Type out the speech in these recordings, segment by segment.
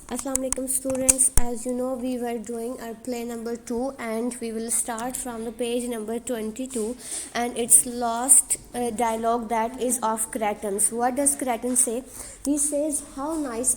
Assalamu alaikum students. As you know, we were doing our play number 2 and we will start from the page number 22 and its last dialogue that is of Cratons. What does Craton say? He says how nice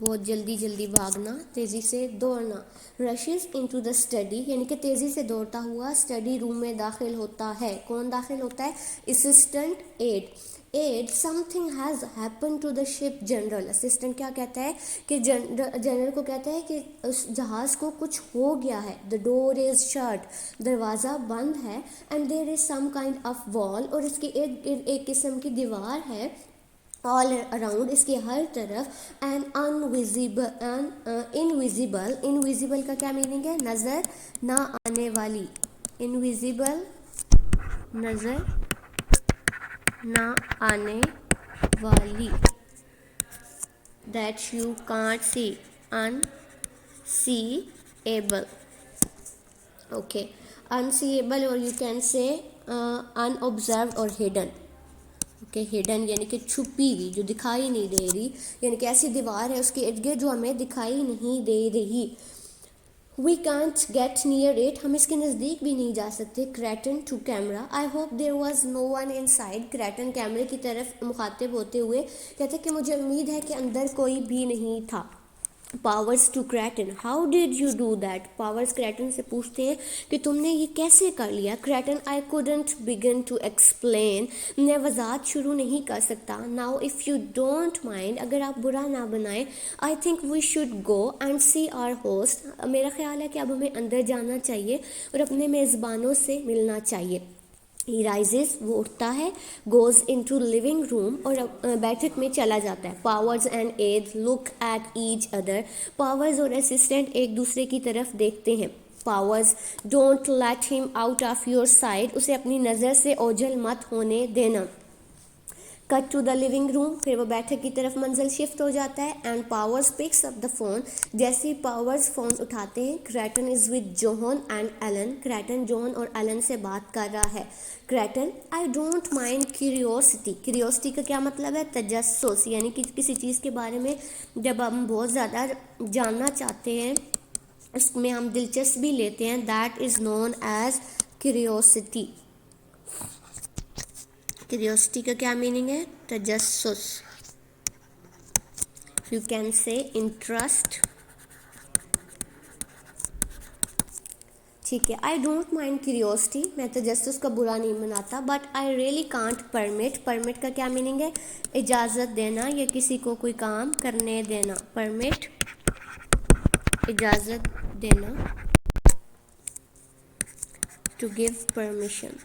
بہت جلدی جلدی بھاگنا، تیزی سے دوڑنا. Rushes into the study یعنی کہ تیزی سے دوڑتا ہوا اسٹڈی روم میں داخل ہوتا ہے. کون داخل ہوتا ہے؟ Assistant Ed. Ed something has happen to the ship general. Assistant کیا کہتا ہے کہ جنرل کو کہتا ہے کہ اس جہاز کو کچھ ہو گیا ہے. دا ڈور از شٹ. دروازہ بند ہے. And there is some kind of وال. اور اس کے ارد گرد ایک قسم کی دیوار ہے. آل اراؤنڈ اس کے ہر طرف. And invisible. انویزیبل کا کیا میننگ ہے؟ نظر نہ آنے والی. انویزیبل نظر نہ آنے والی. That you can't see. unseeable. okay, unseeable or you can say unobserved or hidden. okay, hidden یعنی کہ چھپی ہوئی، جو دکھائی نہیں دے رہی، یعنی کہ ایسی دیوار ہے اس کے ارد گرد جو ہمیں دکھائی نہیں دے رہی. We can't get near it. ہم اس کے نزدیک بھی نہیں جا سکتے. Creighton to camera. I hope there was no one inside. Creighton کیمرے کی طرف مخاطب ہوتے ہوئے کہتے کہ مجھے امید ہے کہ اندر کوئی بھی نہیں تھا. Powers to Creighton. How did you do that? Powers Creighton سے پوچھتے ہیں کہ تم نے یہ کیسے کر لیا. Creighton I couldn't begin to explain. میں وضاحت شروع نہیں کر سکتا. Now if you don't mind, اگر آپ برا نہ بنائیں, I think we should go and see our host. میرا خیال ہے کہ اب ہمیں اندر جانا چاہیے اور اپنے میزبانوں سے ملنا چاہیے. He rises, وہ اٹھتا ہے. goes into living room, اور بیٹھک میں چلا جاتا ہے. Powers and aides look at each other. Powers اور assistant ایک دوسرے کی طرف دیکھتے ہیں. Powers don't let him out of your sight. اسے اپنی نظر سے اوجھل مت ہونے دینا. Cut to the living room. پھر وہ بیٹھک کی طرف منزل شفٹ ہو جاتا ہے. And Powers picks up the phone. جیسے ہی پاورز فون اٹھاتے ہیں. Creighton is with John and Allen. Creighton John اور ایلن سے بات کر رہا ہے. Creighton I don't mind curiosity. Curiosity کا کیا مطلب ہے؟ تجسس، یعنی کہ کسی چیز کے بارے میں جب ہم بہت زیادہ جاننا چاہتے ہیں، اس میں ہم دلچسپی لیتے ہیں. That is known as curiosity. Curiosity کا کیا میننگ ہے؟ تجسس. You can say interest. ٹھیک ہے. I don't mind curiosity. میں تجسس کا برا نہیں مناتا. But I really can't permit. Permit کا کیا میننگ ہے؟ اجازت دینا یا کسی کو کوئی کام کرنے دینا. پرمٹ اجازت دینا. To give permission.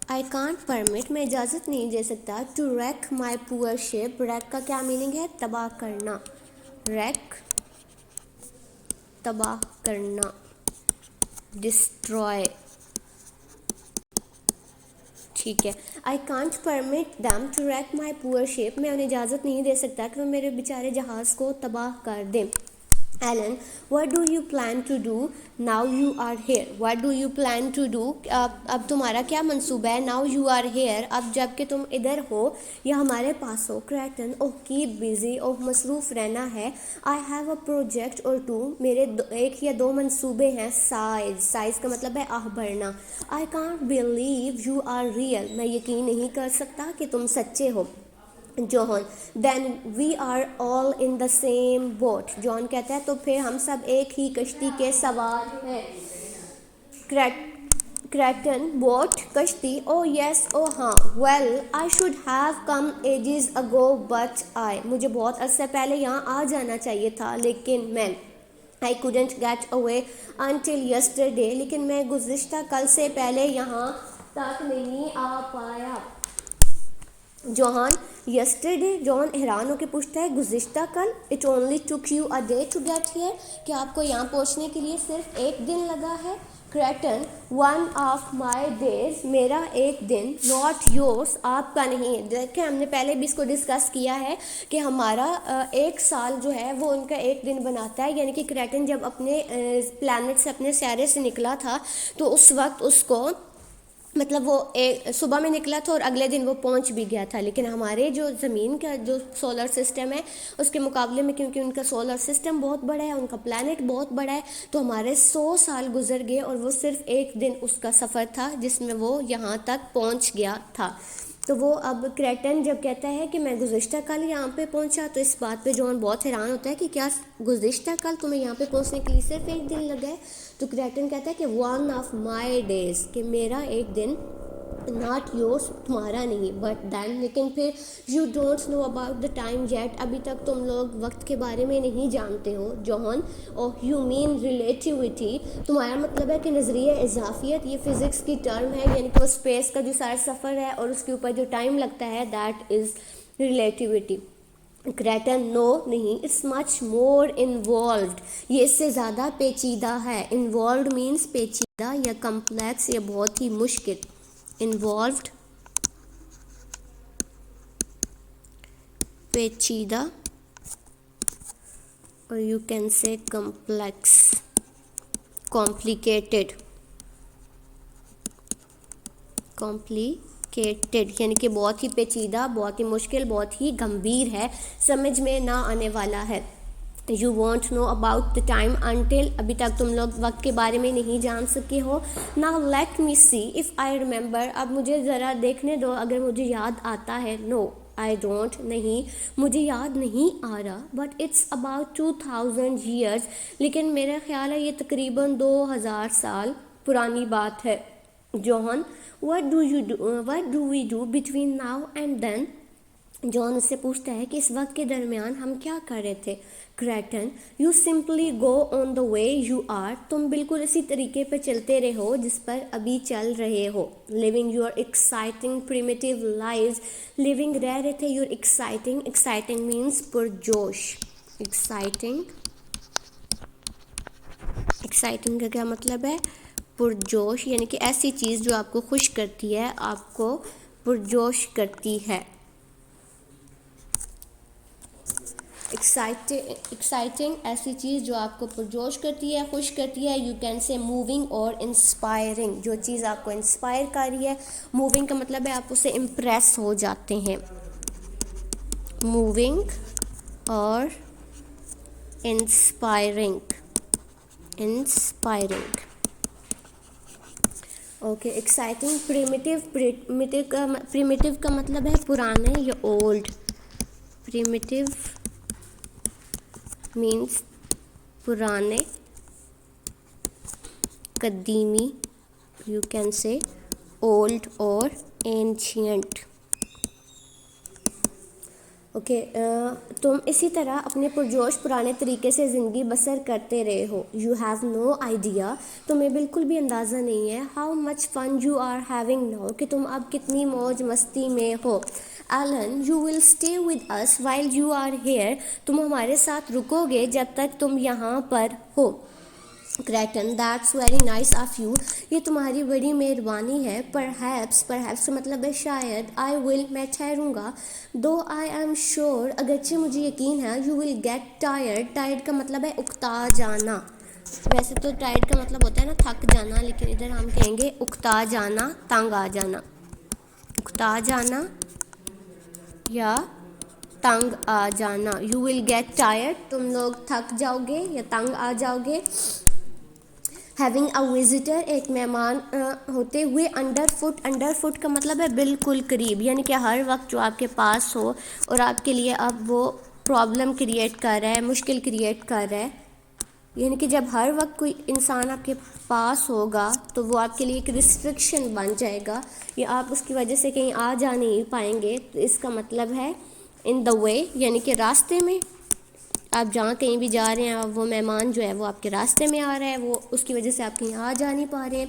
I can't permit. میں اجازت نہیں دے سکتا. To wreck my poor ship. wreck کا کیا میننگ ہے؟ تباہ کرنا. wreck تباہ کرنا. destroy. ٹھیک ہے. I can't permit them to wreck my poor ship. میں انہیں اجازت نہیں دے سکتا کہ وہ میرے بیچارے جہاز کو تباہ کر دیں. Alan, what do you plan to do now you are here? What do you plan to do? اب تمہارا کیا منصوبہ ہے؟ Now you are here. اب جب کہ تم ادھر ہو یا ہمارے پاس ہو. Creighton, oh keep busy. oh مصروف رہنا ہے. I have a project or two. میرے ایک یا دو منصوبے ہیں. Size کا مطلب ہے آہ بھرنا. I can't believe you are real. میں یقین نہیں کر سکتا کہ تم سچے ہو. جوہن, then we are all in the same boat. جوہن کہتا ہے تو پھر ہم سب ایک ہی کشتی کے سوار ہیں. کریٹن, بوٹ کشتی. oh yes, oh ہاں. well I should have come ages ago but مجھے بہت عرصہ پہلے یہاں آ جانا چاہیے تھا لیکن میں I couldn't get away until yesterday. لیکن میں گزشتہ کل سے پہلے یہاں تک نہیں آ پایا. جوہن, yesterday. جوہن حیران ہو کے پوچھتا ہے گزشتہ کل. it only took you a day to get here. کہ آپ کو یہاں پہنچنے کے لیے صرف ایک دن لگا ہے. Creating, one of my days. میرا ایک دن. not yours. آپ کا نہیں. دیکھیں ہم نے پہلے بھی اس کو ڈسکس کیا ہے کہ ہمارا ایک سال جو ہے وہ ان کا ایک دن بناتا ہے. یعنی کہ کریٹن جب اپنے پلانٹ سے اپنے سیارے سے نکلا تھا تو اس وقت اس کو مطلب وہ صبح میں نکلا تھا اور اگلے دن وہ پہنچ بھی گیا تھا. لیکن ہمارے جو زمین کا جو سولر سسٹم ہے اس کے مقابلے میں کیونکہ ان کا سولر سسٹم بہت بڑا ہے, ان کا پلانٹ بہت بڑا ہے, تو ہمارے 100 سال گزر گئے اور وہ صرف ایک دن اس کا سفر تھا جس میں وہ یہاں تک پہنچ گیا تھا. تو وہ اب کریٹن جب کہتا ہے کہ میں گزشتہ کل یہاں پہ پہنچا تو اس بات پہ جان بہت حیران ہوتا ہے کہ کیا گزشتہ کل تمہیں یہاں پہ پہنچنے کے لیے صرف ایک دن لگا ہے. تو کریٹن کہتا ہے کہ ون آف مائی ڈیز، کہ میرا ایک دن، ناٹ یورس تمہارا نہیں، بٹ دین لیکن پھر you don't know about the time yet, ابھی تک تم لوگ وقت کے بارے میں نہیں جانتے ہو جوہن. اور یو مین ریلیٹیوٹی، تمہارا مطلب ہے کہ نظریہ اضافیت، یہ فزکس کی ٹرم ہے، یعنی کہ وہ اسپیس کا جو سارا سفر ہے اور اس کے اوپر جو ٹائم لگتا ہے دیٹ از ریلیٹیوٹی. کریٹن نو نہیں، اٹس مچ مور انوالوڈ، یہ اس سے زیادہ پیچیدہ ہے. انوالوڈ مینس پیچیدہ یا کمپلیکس یا بہت ہی مشکل. انوالوڈ پیچیدہ، اور یو کین سے کمپلیکس، کمپلیکیٹڈ یعنی کہ بہت ہی پیچیدہ، بہت ہی مشکل، بہت ہی گمبھیر ہے، سمجھ میں نہ آنے والا ہے. You want know about the time until, ابھی تک تم لوگ وقت کے بارے میں نہیں جان سکے ہو. Now let me see if I remember, اب مجھے ذرا دیکھنے دو اگر مجھے یاد آتا ہے. نو آئی ڈونٹ، نہیں مجھے یاد نہیں آ رہا. بٹ اٹس اباؤٹ 2000 years، لیکن میرا خیال ہے یہ تقریباً 2000 سال پرانی بات ہے. جوہن what do we do between now and then، جان اس سے پوچھتا ہے کہ اس وقت کے درمیان ہم کیا کر رہے تھے. Kreton you simply go on the way you are, تم بالکل اسی طریقے پہ چلتے رہو جس پر ابھی چل رہے ہو. Living your exciting primitive life, living رہ رہے تھے یور ایکسائٹنگ مینس پرجوش. ایکسائٹنگ کا کیا مطلب ہے؟ پرجوش، یعنی کہ ایسی چیز جو آپ کو خوش کرتی ہے، آپ کو پرجوش کرتی ہے. ایکسائٹنگ ایسی چیز جو آپ کو پرجوش کرتی ہے، خوش کرتی ہے. یو کین سے موونگ اور انسپائرنگ، جو چیز آپ کو انسپائر کر رہی ہے. موونگ کا مطلب ہے آپ اسے امپریس ہو جاتے ہیں. موونگ اور انسپائرنگ. اوکے. ایکسائٹنگ. پریمیٹیو کا مطلب ہے پرانے یا اولڈ. پریمیٹیو مینس پرانے، قدیمی. یو کین سے اولڈ اور اینشینٹ. اوکے. تم اسی طرح اپنے پرجوش پرانے طریقے سے زندگی بسر کرتے رہے ہو. یو ہیو نو آئیڈیا، تمہیں بالکل بھی اندازہ نہیں ہے. How much fun you are having now, کہ تم اب کتنی موج مستی میں ہو. Allen you will stay with us while you are here, تم ہمارے ساتھ رکو گے جب تک تم یہاں پر ہو. Creighton that's very nice of you, یہ تمہاری بڑی مہربانی ہے. پرہیپس کا مطلب ہے شاید. آئی ول میں ٹھہروں گا. دو آئی ایم شیور اگرچہ مجھے یقین ہے. You will get tired. Tired کا مطلب ہے اکتا جانا. ویسے تو ٹائرڈ کا مطلب ہوتا ہے نا تھک جانا، لیکن ادھر ہم کہیں گے اکتا جانا، تنگ آ جانا. اکتا جانا یا تنگ آ جانا. یو ول گیٹ ٹائرڈ، تم لوگ تھک جاؤ گے یا تنگ آ جاؤ گے. ہیونگ اے وزٹر، ایک مہمان ہوتے ہوئے. انڈر فٹ کا مطلب ہے بالکل قریب، یعنی کہ ہر وقت جو آپ کے پاس ہو اور آپ کے لیے اب وہ پرابلم کریٹ کر رہا ہے، مشکل کریٹ کر رہا ہے. یعنی کہ جب ہر وقت کوئی انسان آپ کے پاس ہوگا تو وہ آپ کے لیے ایک ریسٹرکشن بن جائے گا، یا آپ اس کی وجہ سے کہیں آ جا نہیں پائیں گے. تو اس کا مطلب ہے ان دا وے، یعنی کہ راستے میں. آپ جہاں کہیں بھی جا رہے ہیں، وہ مہمان جو ہے وہ آپ کے راستے میں آ رہا ہے، وہ اس کی وجہ سے آپ کہیں آ جا نہیں پا رہے.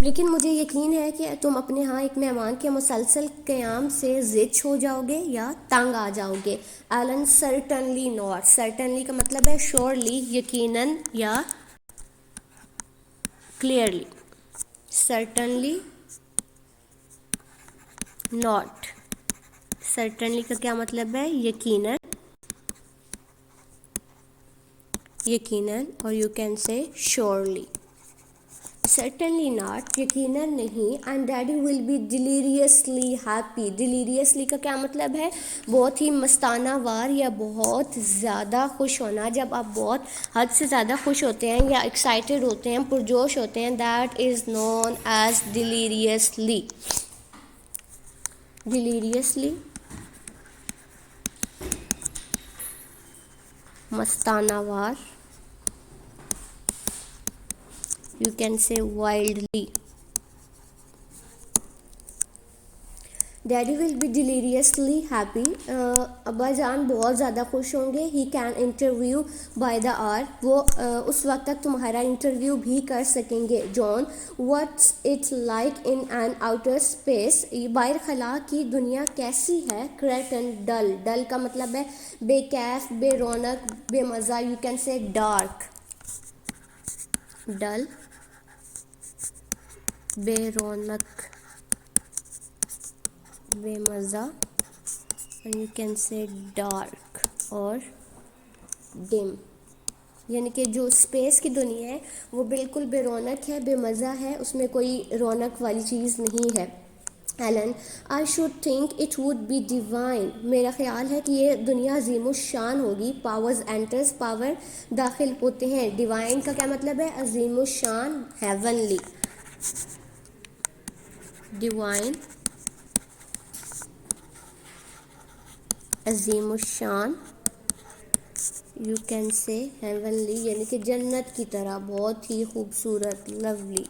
لیکن مجھے یقین ہے کہ تم اپنے ہاں ایک مہمان کے مسلسل قیام سے زچ ہو جاؤ گے یا تنگ آ جاؤ گے. Alan certainly not. سرٹنلی کا مطلب ہے شیورلی، یقیناً یا کلیئرلی. Certainly not. سرٹنلی کا کیا مطلب ہے؟ یقیناً، or you can say surely. Certainly not, یقیناً نہیں. And daddy will be deliriously happy. Deliriously کا کیا مطلب ہے؟ بہت ہی مستانہ وار یا بہت زیادہ خوش ہونا. جب آپ بہت حد سے زیادہ خوش ہوتے ہیں یا ایکسائٹیڈ ہوتے ہیں، پرجوش ہوتے ہیں، that is known as deliriously. deliriously, مستانہ وار, you can say wildly. Daddy will be deliriously happy. ابا جان بہت زیادہ خوش ہوں گے. He can interview by the hour. وہ اس وقت تک تمہارا انٹرویو بھی کر سکیں گے. John, what's it like in an outer space? باہر خلا کی دنیا کیسی ہے؟ Cretan, dull. Dull کا مطلب ہے بے کیف, بے رونق, بے مزہ. You can say dark. Dull, بے رونق, بے مزہ. and you can say dark اور dim. یعنی کہ جو اسپیس کی دنیا ہے وہ بالکل بے رونق ہے, بے مزہ ہے, اس میں کوئی رونق والی چیز نہیں ہے. Alan, I should think it would be divine. میرا خیال ہے کہ یہ دنیا عظیم الشان ہوگی. Powers enters, power داخل ہوتے ہیں. Divine کا کیا مطلب ہے؟ عظیم الشان, heavenly. Divine, عظیم الشان. You can say heavenly, یعنی کہ جنت کی طرح, بہت ہی خوبصورت, lovely.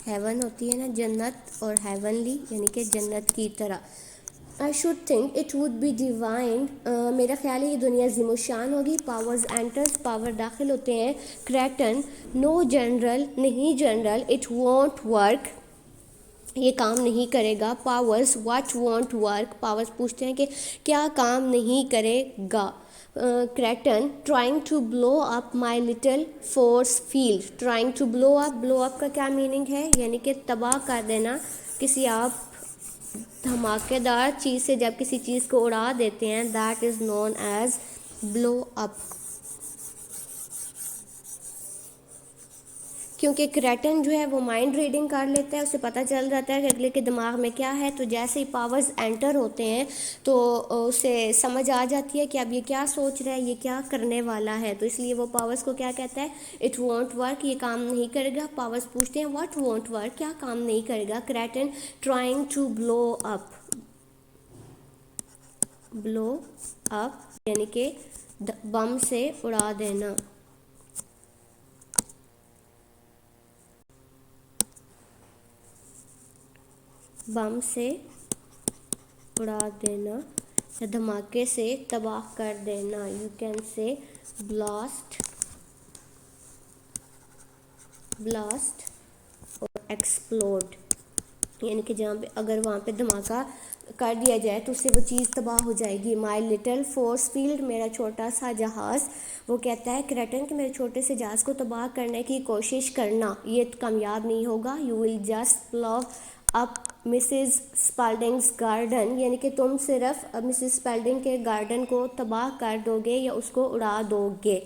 heaven ہوتی ہے نا جنت, اور heavenly یعنی کہ جنت کی طرح. I should think it would be divine. میرا خیال ہے یہ دنیا عظیم الشان ہوگی. Powers enters, power داخل ہوتے ہیں. Cretan, no general, نہیں general. It won't work, یہ کام نہیں کرے گا. Powers, what won't work? Powers پوچھتے ہیں کہ کیا کام نہیں کرے گا. Cretan, trying to blow up my little force field. Trying to blow up, blow up کا کیا میننگ ہے؟ یعنی کہ تباہ کر دینا. کسی آپ دھماکے دار چیز سے جب کسی چیز کو اڑا دیتے ہیں, that is known as blow up. کیونکہ کریٹن جو ہے وہ مائنڈ ریڈنگ کر لیتا ہے, اسے پتہ چل جاتا ہے کہ اگلے کے دماغ میں کیا ہے. تو جیسے ہی پاورز انٹر ہوتے ہیں تو اسے سمجھ آ جاتی ہے کہ اب یہ کیا سوچ رہا ہے, یہ کیا کرنے والا ہے. تو اس لیے وہ پاورز کو کیا کہتا ہے؟ اٹ وونٹ ورک, یہ کام نہیں کرے گا. پاورز پوچھتے ہیں واٹ وونٹ ورک, کیا کام نہیں کرے گا. کریٹن, ٹرائنگ ٹو بلو اپ, بلو اپ یعنی کہ بم سے اڑا دینا. بم سے اڑا دینا یا دھماکے سے تباہ کر دینا. یو کین سے بلاسٹ, بلاسٹ اور ایکسپلوڈ, یعنی کہ جہاں پہ اگر وہاں پہ دھماکہ کر دیا جائے تو اس سے وہ چیز تباہ ہو جائے گی. مائی لٹل فورس فیلڈ, میرا چھوٹا سا جہاز. وہ کہتا ہے کریٹن کہ میرے چھوٹے سے جہاز کو تباہ کرنے کی کوشش کرنا, یہ کامیاب نہیں ہوگا. You will just blow up Mrs Spalding's garden, یعنی کہ تم صرف مسز اسپالڈنگ کے گارڈن کو تباہ کر دو گے یا اس کو اڑا دو گے.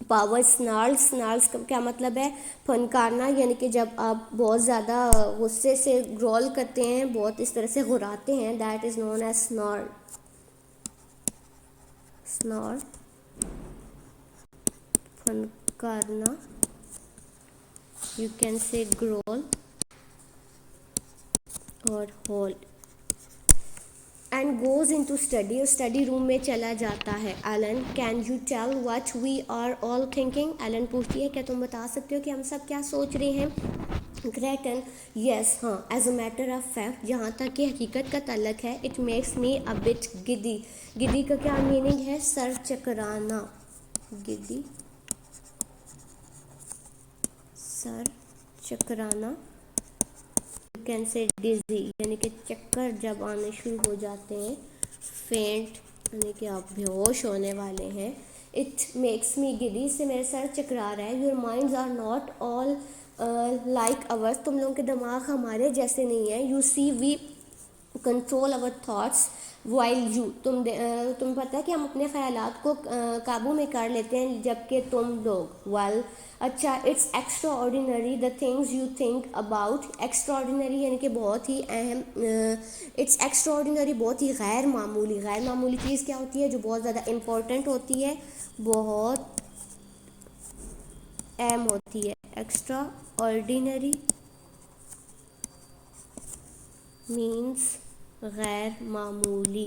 پاور سنارل, سنارلس کا کیا مطلب ہے؟ پھنکارنا, یعنی کہ جب آپ بہت زیادہ غصے سے گرول کرتے ہیں, بہت اس طرح سے غراتے ہیں, that is known as snarl. Snarl, پھنکارنا. You can say growl or howl. And goes into study, اور اسٹڈی روم میں چلا جاتا ہے. Ellen, can you tell what we are all thinking. Ellen پوچھتی ہے کیا تم بتا سکتے ہو کہ ہم سب کیا سوچ رہے ہیں. کریٹن, یس, ہاں, as a matter of fact, جہاں تک کہ حقیقت کا تعلق ہے. It makes me a but گڈی. گڈی کا کیا میننگ ہے؟ سر چکرانا. گڈی, سر چکرانا. یو کین سے ڈیزی, یعنی کہ چکر جب آنے شروع ہو جاتے ہیں. فینٹ, یعنی کہ آپ بے ہوش ہونے والے ہیں. اٹ میکس می گڈی, سے میرا سر چکرا رہا ہے. Your minds are not all like ours, تم لوگوں کے دماغ ہمارے جیسے نہیں ہیں. You see we control our thoughts while you, تم پتہ ہے کہ ہم اپنے خیالات کو قابو میں کر لیتے ہیں جبکہ تم لوگ. ویل, اچھا. It's extraordinary the things you think about. Extraordinary یعنی کہ بہت ہی اہم. اٹس ایکسٹرا آرڈینری, بہت ہی غیر معمولی. غیر معمولی چیز کیا ہوتی ہے؟ جو بہت زیادہ امپورٹنٹ ہوتی ہے, بہت اہم ہوتی ہے. ایکسٹرا آرڈینری means غیر معمولی.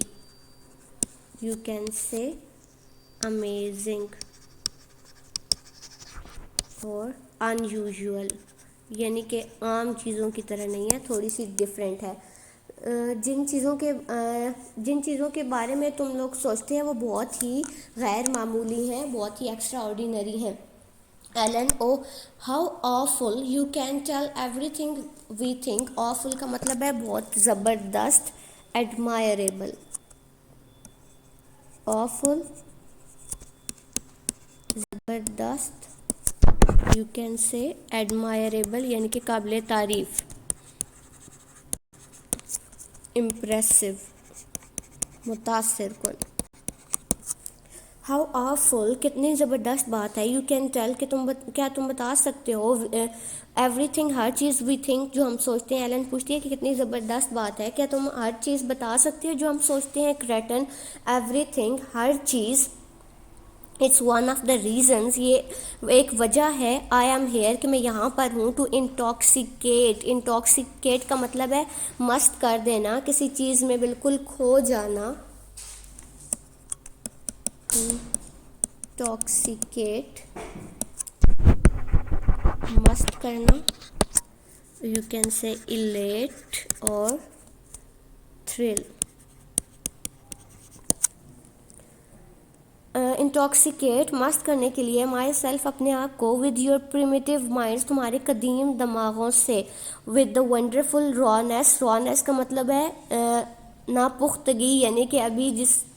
You can say amazing اور unusual, یعنی کہ عام چیزوں کی طرح نہیں ہے, تھوڑی سی ڈفرینٹ ہے. جن چیزوں کے بارے میں تم لوگ سوچتے ہیں وہ بہت ہی غیر معمولی ہیں, بہت ہی ایکسٹرا آرڈینری ہیں. Ellen, oh how awful, you can tell everything we think. Awful کا مطلب ہے بہت زبردست. ایڈمائریبل, آفل زبردست. یو کین سے ایڈمائریبل یعنی کہ قابل تعریف. امپریسو, متاثر کن. ہاؤ آفل, کتنی زبردست بات ہے. یو کین ٹیل, کہ کیا تم بتا سکتے ہو. ایوری تھنگ, ہر چیز. وی تھنک, جو ہم سوچتے ہیں. ایلن پوچھتی ہے کہ کتنی زبردست بات ہے, کیا تم ہر چیز بتا سکتے ہو جو ہم سوچتے ہیں. کریٹن, ایوری تھنگ, ہر چیز. It's one of the reasons, یہ ایک وجہ ہے. آئی ایم ہیئر, کہ میں یہاں پر ہوں. ٹو انٹاکسیکیٹ, انٹاکسیکیٹ کا مطلب ہے مست کر دینا, کسی چیز میں بالکل کھو جانا. انٹاکسیکیٹ, مست کرنا. یو کین سے ایلیٹ اور تھرل. انٹاکسیکیٹ, مست کرنے کے لیے. مائی سیلف, اپنے آپ کو. ود یور پریمیٹیو مائنڈس, تمہارے قدیم دماغوں سے. ود دا ونڈرفل رانیس, رانیس کا مطلب ہے ناپختگی, یعنی کہ ابھی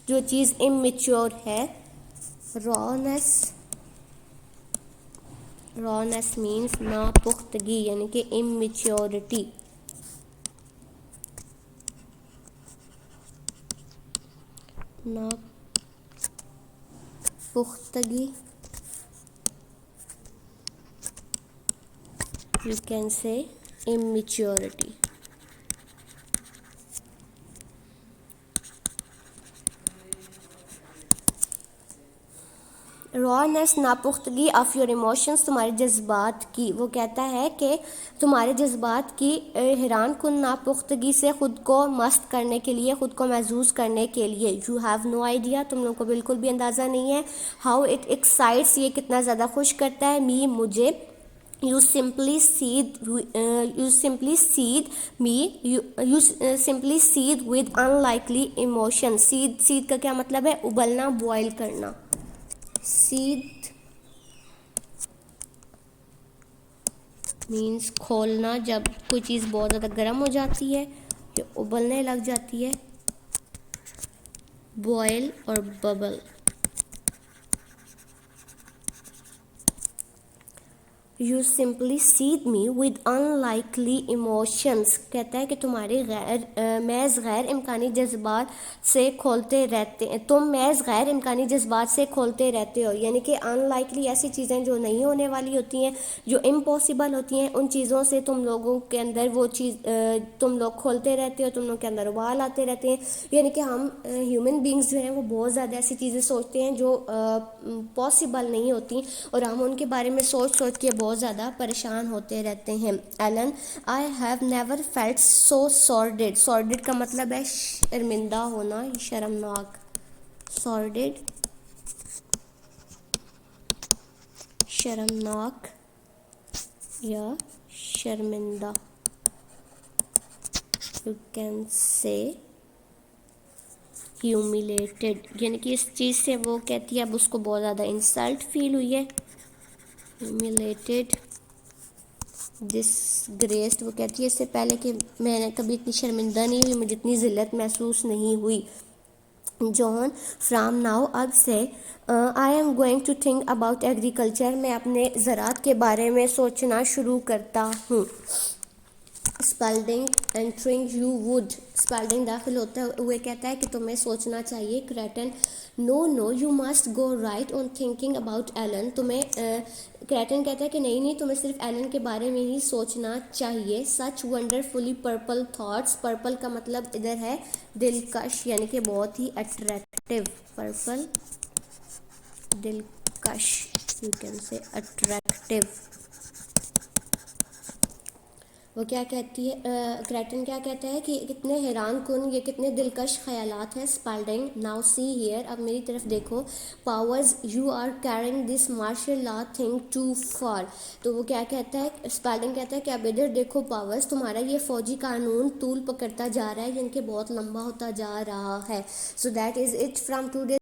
جو چیز اممیچور ہے. رانیس مینس ناپختگی یعنی کہ اممیچورٹی. پختگی. You can say immaturity. رانیس, ناپختگی آف یور ایموشنس, تمہارے جذبات کی. وہ کہتا ہے کہ تمہارے جذبات کی حیران کن ناپختگی سے خود کو مست کرنے کے لیے, خود کو محظوظ کرنے کے لیے. یو ہیو نو آئیڈیا, تم لوگوں کو بالکل بھی اندازہ نہیں ہے. ہاؤ اٹ ایکسائٹس, یہ کتنا زیادہ خوش کرتا ہے. می, مجھے. You simply seethe with unlikely emotion. seethe کا کیا مطلب ہے, ابلنا, بوائل کرنا. seethe means کھولنا, جب کوئی چیز بہت زیادہ گرم ہو جاتی ہے یا ابلنے لگ جاتی ہے. بوائل اور bubble. You simply seethe me with unlikely emotions, کہتا ہے کہ تمہارے محض غیر امکانی جذبات سے کھولتے رہتے ہیں. تم محض غیر امکانی جذبات سے کھولتے رہتے ہو, یعنی کہ unlikely ایسی چیزیں جو نہیں ہونے والی ہوتی ہیں, جو امپاسبل ہوتی ہیں, ان چیزوں سے تم لوگوں کے اندر وہ چیز تم لوگ کھولتے رہتے ہو, تم لوگ کے اندر ابال آتے رہتے ہیں. یعنی کہ ہم ہیومن بینگز جو ہیں وہ بہت زیادہ ایسی چیزیں سوچتے ہیں جو پاسبل نہیں ہوتی, اور ہم ان کے بارے میں سوچ کے بہت زیادہ پریشان ہوتے رہتے ہیں. Ellen, I have never felt so sordid. sordid کا مطلب ہے شرمندہ ہونا, شرمناک. sordid, شرمناک یا شرمندہ. You can say humiliated, یعنی کہ اس چیز سے وہ کہتی ہے اب اس کو بہت زیادہ انسلٹ فیل ہوئی ہے. humiliated, disgraced, وہ کہتی ہے اس سے پہلے کہ میں نے کبھی اتنی شرمندہ نہیں ہوئی, مجھے اتنی ذلت محسوس نہیں ہوئی. جان, فرام ناؤ, اب سے. I am going to think about agriculture, میں اپنے زراعت کے بارے میں سوچنا شروع کرتا ہوں. Spelding, entering you would, Spelding داخل ہوتا ہوئے کہتا ہے کہ تمہیں سوچنا چاہیے. Kreton, no you must go right on thinking about Ellen, تمہیں کریٹن کہتا ہے کہ نہیں تمہیں صرف ایلن کے بارے میں ہی سوچنا چاہیے. سچ ونڈرفلی پرپل تھاٹس, پرپل کا مطلب ادھر ہے دلکش, یعنی کہ بہت ہی اٹریکٹیو. پرپل, دلکش. یو کین سے اٹریکٹیو. وہ کیا کہتی ہے، کریٹن کیا کہتا ہے کہ کتنے حیران کن، یہ کتنے دلکش خیالات ہیں. اسپالڈنگ ناؤ سی ہیئر، اب میری طرف دیکھو. Powers you are carrying this martial law thing too far. تو وہ کیا کہتا ہے، اسپالڈنگ کہتا ہے کہ اب ادھر دیکھو پاورز، تمہارا یہ فوجی قانون طول پکڑتا جا رہا ہے، یعنی کہ بہت لمبا ہوتا جا رہا ہے. So that is it from today.